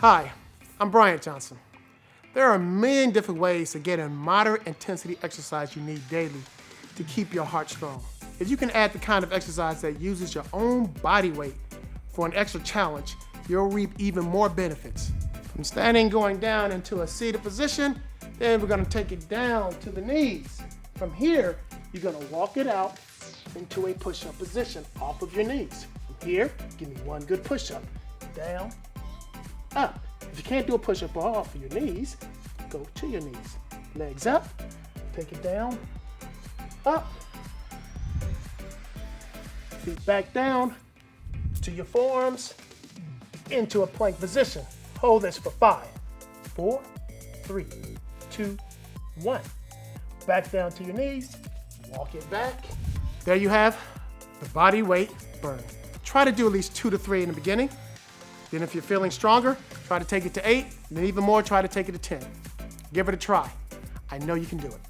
Hi, I'm Bryant Johnson. There are a million different ways to get in moderate intensity exercise you need daily to keep your heart strong. If you can add the kind of exercise that uses your own body weight for an extra challenge, you'll reap even more benefits. From standing going down into a seated position, then we're gonna take it down to the knees. From here, you're gonna walk it out into a push-up position off of your knees. From here, give me one good push-up. Down, up. If you can't do a push-up off of your knees, go to your knees. Legs up, take it down, up. Feet back down to your forearms, into a plank position. Hold this for 5, 4, 3, 2, 1. Back down to your knees, walk it back. There you have the body weight burn. Try to do at least 2 to 3 in the beginning. Then if you're feeling stronger, try to take it to 8, and then even more, try to take it to 10. Give it a try. I know you can do it.